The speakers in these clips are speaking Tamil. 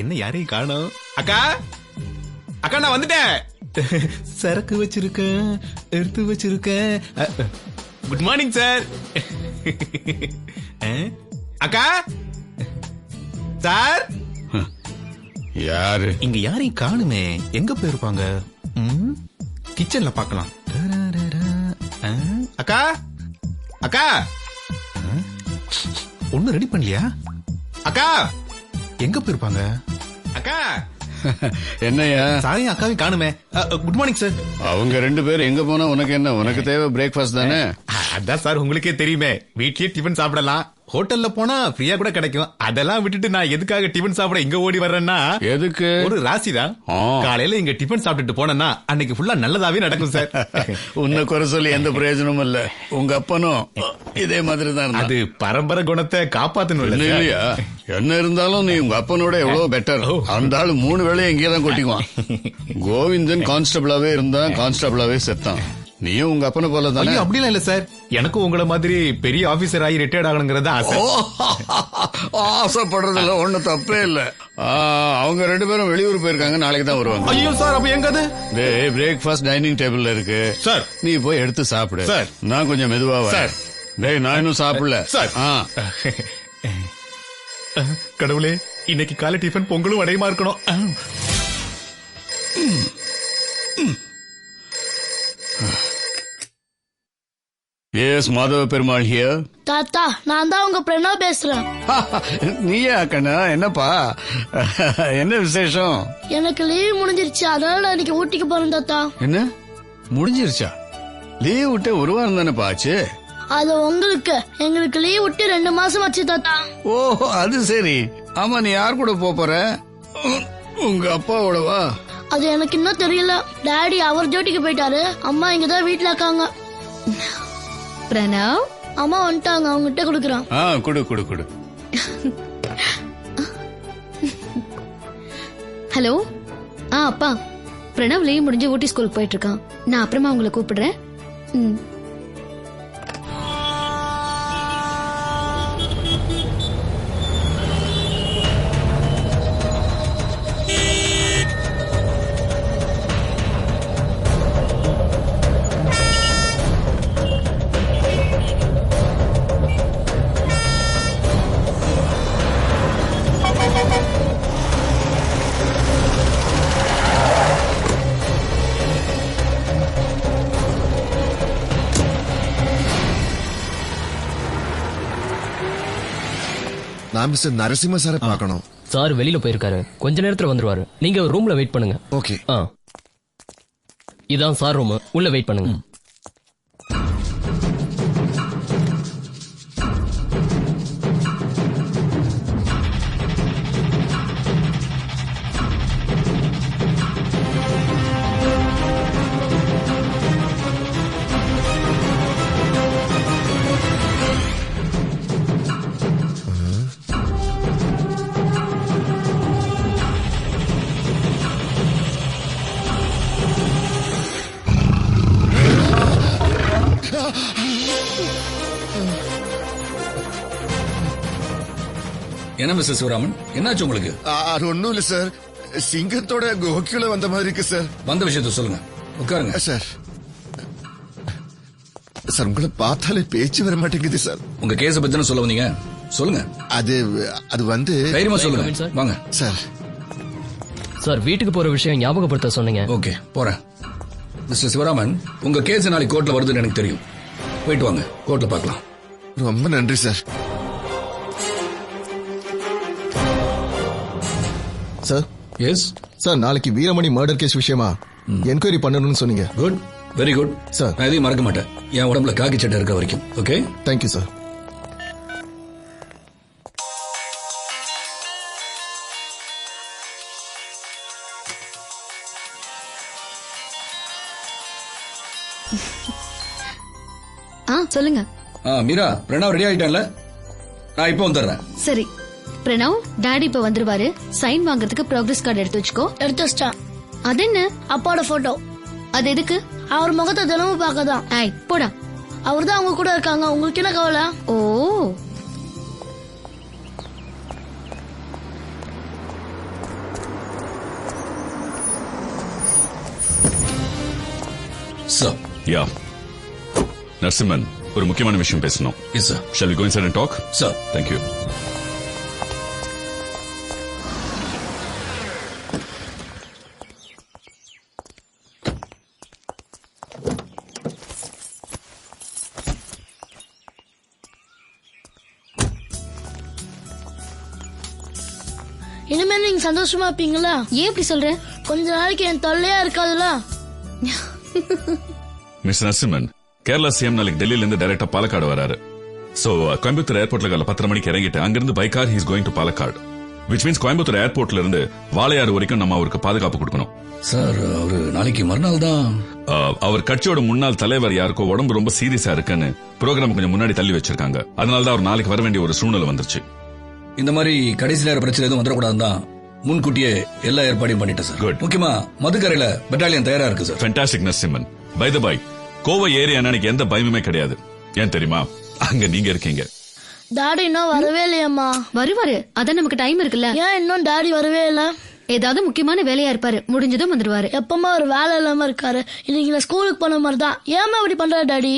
என்ன யாரையும் காணோம். அக்கா அக்கா நான் வந்துட்டேன். சரக்கு வச்சிருக்கேன், எடுத்து வச்சிருக்கேன். Good morning sir. அக்கா சார். யாரு? இங்க யாரையும் காணுமே, எங்க போயிருப்பாங்க? கிச்சன்ல பாக்கலாம். அக்கா அக்கா ஒண்ணு ரெடி பண்ணலையா? அக்கா எங்க போயிருப்பாங்க? அக்கா என்னையா? சாரி அக்காவை காணுமே. Good morning sir. அவங்க 2 பேரும் எங்க போனா உனக்கு என்ன? உனக்கு தேவை பிரேக்ஃபாஸ்ட் தானே? அதான் சார் உங்களுக்கே தெரியுமே, வீட்லயே டிஃபன் சாப்பிடலாம், ஹோட்டல்ல போனா ஃப்ரீயா கூட கிடைக்கும். அதெல்லாம் விட்டுட்டு நான் எதுக்காக டிஃபன் சாப்பிட இங்க ஓடி வர்றேன்னா, எதுக்கு? ஒரு ராசிதான். காலையில இங்க டிஃபன் சாப்பிட்டுட்டு போனா அன்னைக்கு ஃபுல்லா நல்லதாவே நடக்கும் சார். உன்னை குறை சொல்லி எந்த பிரயோஜனமும் இல்ல. உங்க அப்பனும் இதே மாதிரி தான். அது பரம்பரை குணத்தை காப்பாத்தணும் இல்லையா? என்ன இருந்தாலும் நீ உங்க அப்பனோட எவ்வளவு பெட்டர். அந்த ஆளு 3 வேளையும் இங்கேதான் கொட்டிக்குவான். கோவிந்தன் கான்ஸ்டபிளாவே இருந்தான், கான்ஸ்டபிளாவே செத்தான். நீயும் உங்க அப்பனை போல தானே? அப்படிலாம் இல்ல சார், எனக்கும் உங்களை மாதிரி பெரிய ஆபீசர் ஆகி ரிட்டையர்ட் ஆகணுங்கிறது ஆசை. ஆசைப்படுறதுல ஒண்ணு தப்பே இல்ல. அவங்க 2 பேரும் வெளியூர் போயிருக்காங்க, நாளைக்கு தான் வருவாங்க. ஐயோ சார், அப்ப எங்க அது? பிரேக்ஃபாஸ்ட் டைனிங் டேபிள்ல இருக்கு சார். நீ போய் எடுத்து சாப்பிடு சார். நான் கொஞ்சம் மெதுவா சார். நான் இன்னும் சாப்பிடல சார். கடவுளே, இன்னைக்கு காலை டிஃபன் பொங்கலும் அடையுமா இருக்கணும். S Madhava Perumal here. தாத்தா, நான் தான் உங்க பிரணவ் பேசுறேன். நீயா கண்ணா? என்னப்பா, என்ன விசேஷம்? எனக்கு லீவ் முடிஞ்சிருச்சு, அதனால நான் இன்னைக்கு ஊட்டிக்கு போறேன் தாத்தா. என்ன முடிஞ்சிருச்சா? லீவ் விட்டு 1 வாரம் தானே ஆச்சு. அது உங்களுக்கு, எங்களுக்கு லீவ் விட்டு 2 மாசம் ஆச்சு தாத்தா. ஓ அது சரி. ஆமா, நீ யார் கூட போற? உங்க அப்பாவோடவா? அது எனக்கு இன்னும் தெரியல. டாடி அவர் டியூட்டிக்கு போயிட்டாரு, அம்மா இங்கதான் வீட்டுல இருக்காங்க. பிரணவ், அம்மா வந்துட்டாங்க, அவங்ககிட்ட குடுக்கறான். குடு. ஹலோ. அப்பா, பிரணவ் லீவ் முடிஞ்சு ஊட்டி ஸ்கூலுக்கு போயிட்டு இருக்கான். நான் அப்புறமா உங்களை கூப்பிடுறேன். நான் மிஸ்டர் நரசிம்ம சாரை பார்க்கணும். சார் வெளியில போயிருக்காரு, கொஞ்ச நேரத்துல வந்துருவாரு. நீங்க ரூம்ல வெயிட் பண்ணுங்க. ஓகே. இதான் சார் ரூம், உள்ள வெயிட் பண்ணுங்க. என்ன மிஸ்டர் சிவராமன், என்னாச்சு உங்களுக்கு? அது ஒண்ணும் இல்ல சார், சிங்கத்தோட கோக்கில வந்த மாதிரி இருக்கு சார். வந்த விஷயத்த சொல்லுங்க, உட்காருங்க. சார் சார் உங்களை பார்த்தாலே பேச்சு வர மாட்டேங்குது சார். உங்க கேஸ பத்தி சொல்ல வந்தீங்க, சொல்லுங்க. அது வந்து தைரியமா சொல்லுங்க. வாங்க சார். சார் வீட்டுக்கு போற விஷயம் ஞாபகப்படுத்த சொன்னீங்க. ஓகே, போறேன். மிஸ்டர் சிவராமன், உங்க கேஸ் நாளைக்கு கோர்ட்ல வருதுன்னு எனக்கு தெரியும். போயிட்டு வாங்க, கோர்ட்ல பார்க்கலாம். ரொம்ப நன்றி சார். சார். எஸ் சார், நாளைக்கு வீரமணி மர்டர் கேஸ் விஷயமா என்கொயரி பண்ணணும்னு சொன்னீங்க. Good, very good sir. நான் எதையும் மறக்க மாட்டேன், என் உடம்புல காக்கி சட்டை இருக்க வரைக்கும். Okay, thank you sir. சொல்லுங்க. மீரா, பிரணவ் ரெடி ஆயிட்டான்ல? நான் இப்போ வந்துடுறேன். சரி பிரணவ், டாடி இப்ப வந்துருவாரு. சைன் வாங்குறதுக்கு ப்ராக்ரஸ் கார்டு எடுத்து வச்சுக்கோ. எடுத்து வச்சிட்டேன். அது என்ன? அப்பாவோட போட்டோ. அது எதுக்கு? அவர் முகத்தை தினமும் பார்க்கதான். ஐய் போடா. அவர் தான் அவங்க கூட இருக்காங்க, உங்களுக்கு என்ன கவலை? ஓ சார். யா நரசிம்மன், ஒரு முக்கியமான விஷயம் பேசணும். Yes sir. Shall we go inside and talk? Sir. Thank you. இனிமே நீங்க சந்தோஷமா இருப்பீங்களா? ஏன் இப்படி சொல்ற? கொஞ்ச நாளைக்கு என் தொல்லையா இருக்காதுல்ல. மிஸ்டர் நரசிம்மன், கேரளா சிஎம் நாளைக்கு டெல்லியில இருந்து டைரக்டா பாலக்காடு வராரு. சோ கோயம்புத்தூர் ஏர்போர்ட்ல காலை 10:30 மணிக்கு இறங்கிட்டு அங்கிருந்து by car he's going to Palakkad. Which means Coimbatore ஏர்போர்ட்ல இருந்து வாளையாறு வரைக்கும் நம்ம அவருக்கு பாதுகாப்பு கொடுக்கணும். சார், அவரு நாளைக்கு மறுநாள் தான். அவர் கட்சியோட முன்னாள் தலைவர் யாருக்கோ உடம்பு ரொம்ப சீரியஸா இருக்குன்னு ப்ரோக்ராம் கொஞ்சம் முன்னாடி தள்ளி வச்சிருக்காங்க. அதனாலதான் அவர் நாளைக்கு வர வேண்டிய ஒரு சூழ்நிலை வந்துருச்சு. இந்த மாதிரி கடைசி நேர பிரச்சனை எதுவும் வந்துடக்கூடாதுதான் முன்கூட்டியே எல்லா ஏற்பாடையும் பண்ணிட்டேன் சார். Good. முக்கியமா மதுக்கரையில பெட்டாலியன் தயாரா இருக்கு sir. Fantastic Narasimhan. By the by, Kovai area எனக்கு எந்த பயமுமே கிடையாது. ஏன் தெரியுமா? அங்க நீங்க இருக்கீங்க. டாடி இன்னும் வரவே இல்லையம்மா. வருவாரு, அதான் நமக்கு டைம் இருக்குல்ல. ஏன் இன்னும் டாடி வரவே இல்ல? ஏதாவது முக்கியமான வேலையா இருப்பாரு, முடிஞ்சதும் வந்துருவாரு. எப்பமா ஒரு வேலை இல்லாம இருக்காரு. இன்னைக்கு நான் ஸ்கூலுக்கு போன மாதிரி தான். ஏமா இப்படி பண்ற டாடி?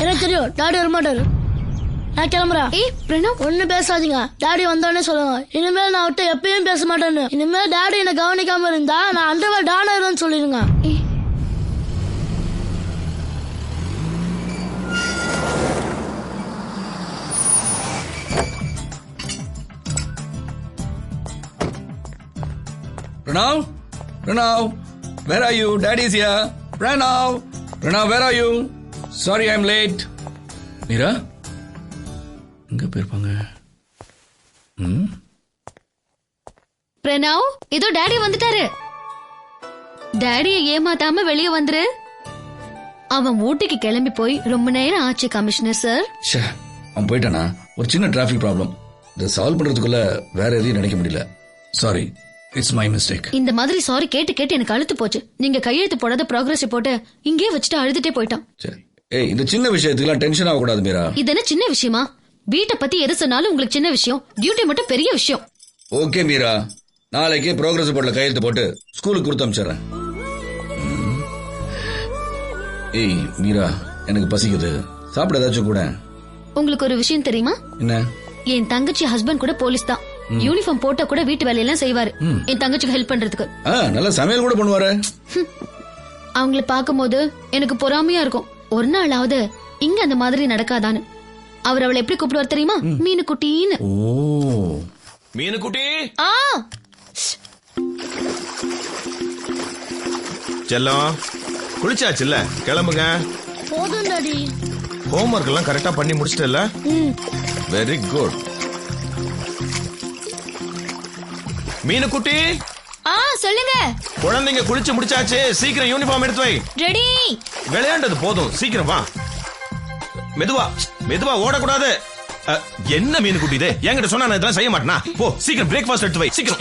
எனக்கு தெரியும் டாடி வரமாட்டாரு. நான் கிளம்புறேன். ஏய் பிரணவ், ஒண்ணு பேசாதீங்க. டாடி வந்தோடனே சொல்லுங்க. இனிமேல் நான் விட்டு எப்பயும் பேச மாட்டேன்னு. இனிமேல் டாடி என்ன கவனிக்காம இருந்தா நான் அண்டர்வேர் டானர்னு சொல்லிருங்க. Pranav? Pranav? Where are you? Daddy is here. Pranav? Pranav, where are you? Sorry, I'm late. Meera? எங்க போயிருப்பாங்க? பிரணவ், இதோ டாடி வந்துட்டாரு. டாடியை ஏமாத்தாம வெளியே வந்துரு. அவன் ஊட்டிக்கு கிளம்பி போய் ரொம்ப நேரம் ஆச்சு கமிஷனர் சார். அவன் போயிட்டானா? ஒரு சின்ன டிராபிக் ப்ராப்ளம். இதை சால்வ் பண்றதுக்குள்ள வேற எதையும் நினைக்க முடியல. Sorry, it's my mistake. இந்த மாதிரி சாரி கேட்டு கேட்டு எனக்கு அழுத்து போச்சு. நீங்க கையெழுத்து போடாத ப்ராக்ரஸ் ரிப்போர்ட் இங்கே வச்சுட்டு அழுதுட்டே போயிட்டான். சரி, ஏய், இந்த சின்ன விஷயத்துக்குலாம் டென்ஷன் ஆகக்கூடாது மீரா. இது என்ன சின்ன விஷயமா? வீட்டை பத்தி எது சொன்னாலும் உங்களுக்கு சின்ன விஷயம், டியூட்டி மட்டும் பெரிய விஷயம். ஓகே மீரா, நாளைக்கு ப்ரோக்ரஸ் ரிப்போர்ட்ல கையெழுத்து போட்டு ஸ்கூலுக்கு கொடுத்து அனுப்பிச்சிடுறேன். ஏய் மீரா, எனக்கு பசிக்குது, சாப்பிட ஏதாச்சும் கூட. உங்களுக்கு ஒரு விஷயம் தெரியுமா? என்ன? என் தங்கச்சி ஹஸ்பண்ட் கூட போலீஸ் தான். யூனிஃபார்ம் போட்டா கூட வீட்டு வேலையெல்லாம் செய்வாரு என் தங்கச்சிக்கு ஹெல்ப் பண்றதுக்கு. நல்ல சமையல் கூட பண்ணுவாரு. அவங்கள பாக்கும்போது எனக்கு பொறாமையா இருக்கும். ஒரு நாளாவது இங்க அந்த மாதிரி நடக்காதான்னு. அவர் அவளை எப்படி கூப்பிடுவார் தெரியுமா? மீனுக்குட்டின்னு. ஓ, மீனுக்குட்டி ஆ செல்லம், குளிச்சாச்சுல்ல, கிளம்புங்க. போதும் டாடி. ஹோம்ஒர்க் எல்லாம் கரெக்டா பண்ணி முடிச்சிட்டல? Very good. மீனுக்குட்டி, சொல்லுங்க. குழந்தைங்க குளிச்சு முடிச்சாச்சு, சீக்கிரம் யூனிஃபார்ம் எடுத்து வை. ரெடி. விளையாண்டது போதும், சீக்கிரம் வா. மெதுவா மெதுவா, ஓடக்கூடாது. என்ன மீனுக்குட்டி இது? என்கிட்ட சொன்னா நான் இதெல்லாம் செய்ய மாட்டேனா? போ, சீக்கிரம் பிரேக்ஃபாஸ்ட் எடுத்து வை, சீக்கிரம்.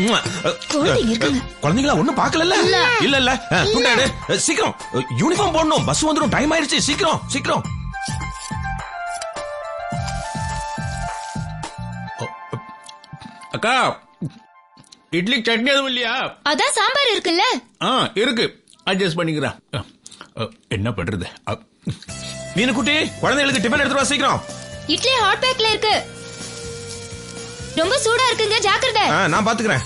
குழந்தைங்களா ஒண்ணும் பாக்கல? இல்ல இல்ல, துண்டாடு, சீக்கிரம் யூனிஃபார்ம் போடணும். பஸ் வந்துடும், டைம் ஆயிடுச்சு, சீக்கிரம் சீக்கிரம். அக்கா, இட்லி சட்னி எதுவும் இல்லையா? அதான் சாம்பார் இருக்குல்ல. இருக்கு, அட்ஜஸ்ட் பண்ணிக்கிறேன். என்ன பண்றது? மீனுக்குட்டி, குழந்தைகளுக்கு டிபன் எடுத்துட்டு வா சீக்கிரம். இட்லி ஹாட் பேக்ல இருக்கு. ரொம்ப சூடா இருக்குங்க, ஜாக்கிரதை. நான் பாத்துக்கிறேன்.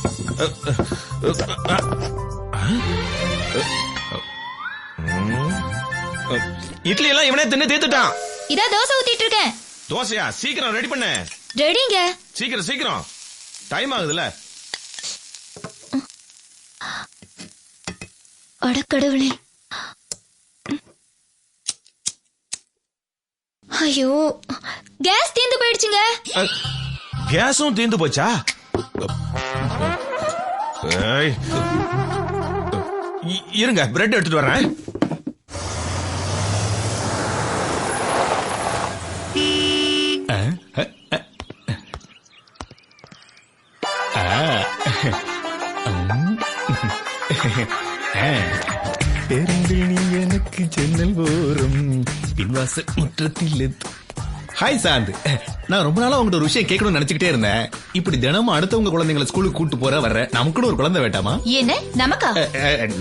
இட்லி எல்லாம் இவனே தின்னு தீர்த்துட்டான். இதா தோசை ஊத்திட்டு இருக்கேன். தோசையா? சீக்கிரம் ரெடி பண்ணு. ரெடிங்க. சீக்கிரம் சீக்கிரம், டைம் ஆகுதுல. அடக்கடவுளே, ஐயோ, கேஸ் தீந்து போயிடுச்சுங்க. கேஸும் தீந்து போச்சா? இருங்க, பிரெட் எடுத்துட்டு வரேன். பேருந்தில் நீ எனக்கு ஜன்னல் ஓரம் பின்வாசல் முற்றத்தில் ஹாய் சாந்த், நான் ரொம்ப நாளா உங்கள்ட்ட ஒரு விஷயம் கேட்கணும்னு நினைச்சுக்கிட்டே இருந்தேன். இப்படி தினமும் அடுத்தவங்க குழந்தைங்களை ஸ்கூலுக்கு கூட்டு போற வர்ற நமக்குன்னு ஒரு குழந்தை வேண்டாமா? என்ன நமக்கா?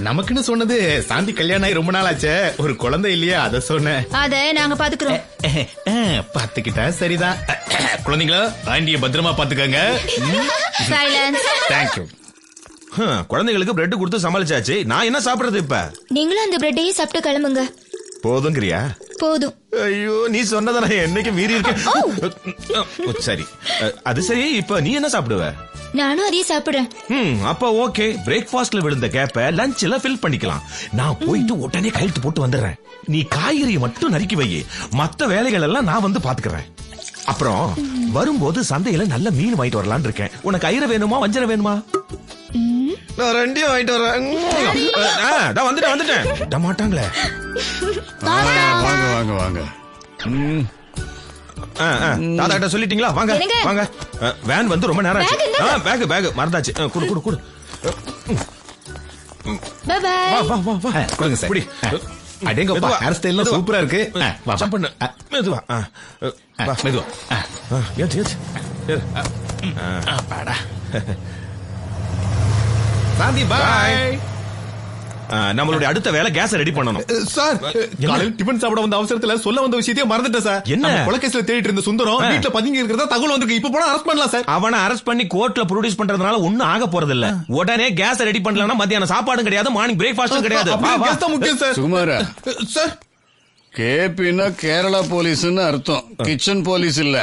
நமக்குன்னு சொன்னது சாந்தி கல்யாணம் ஆகி ரொம்ப நாள் ஆச்சே, ஒரு குழந்தை இல்லையா அத சொன்னேன். அத நாங்க பாத்துக்கிறோம். பாத்துக்கிட்டா சரிதான். குழந்தைங்களா ஆண்டிய பத்திரமா பாத்துக்கங்க. சைலன்ஸ். தேங்க்யூ. குழந்தைகளுக்கு பிரெட் கொடுத்து சமாளிச்சாச்சு. நான் என்ன சாப்பிடுறது இப்ப? நீங்களும் அந்த பிரெட்டையே சாப்பிட்டு கிளம்புங்க. போதுங்கிறியா? போதும். ஐயோ, நீ சொன்னதை நான் என்னைக்கு மீறி இருக்கேன். சரி, அது சரி. இப்ப நீ என்ன சாப்பிடுவ? நானும் அதையே சாப்பிடுறேன். அப்ப ஓகே. பிரேக்ஃபாஸ்ட்ல விழுந்த கேப்ப லஞ்ச்ல ஃபில் பண்ணிக்கலாம். நான் போயிட்டு உடனே கையெழுத்து போட்டு வந்துடுறேன். நீ காய்கறியை மட்டும் நறுக்கி வை, மத்த வேலைகள் எல்லாம் நான் வந்து பாத்துக்கிறேன். அப்புறம் வரும்போது சந்தையில நல்ல மீன் வாங்கிட்டு வரலான்னு இருக்கேன். உனக்கு ஐர வேணுமா வஞ்சர வேணுமா? நான் ரெண்டையும் வாங்கிட்டு வரேன். வந்துட்டேன். விட மாட்டாங்களே. வாங்க வாங்க வாங்க. தாத்தா சொல்லிட்டீங்களா? வாங்க என்னங்க? வாங்க. வேன் வந்து ரொம்ப நேரம் ஆச்சு. பேக் மறந்தாச்சு. குடு. Bye bye. வா கொடுங்க சார். புடி. அடேங்கப்பா, ஹேர் ஸ்டைல் சூப்பரா இருக்கு. ஜம்ப் பண்ணு. மெதுவா. மெதுவா. ஏறு. சாந்தி பாய். நம்மளுடைய அடுத்த வேலை கேஸ் ரெடி பண்ணணும். சார், காலையில் டிபன் சாப்பிட வந்த அவசரத்துல சொல்ல வந்த விஷயத்தையே மறந்துட்டேன் சார். என்ன? கொலைகேஸ்ல தேடிட்டு இருந்த சுந்தரம் வீட்டுல பதுங்கி இருக்கிறதா தகவல் வந்திருக்கு. இப்ப போனா அரெஸ்ட் பண்ணலாம் சார். அவனை அரெஸ்ட் பண்ணி கோர்ட்ல ப்ரொடியூஸ் பண்றதுனால ஒண்ணும் ஆக போறது இல்ல. உடனே கேஸ் ரெடி பண்ணலன்னா மத்தியான சாப்பாடும் கிடையாது, மார்னிங் பிரேக்ஃபாஸ்டும் கிடையாது. முக்கியம் சார். சுகுமாரா சார், கேபின்னா கேரளா போலீஸ்னு அர்த்தம், கிச்சன் போலீஸ் இல்ல.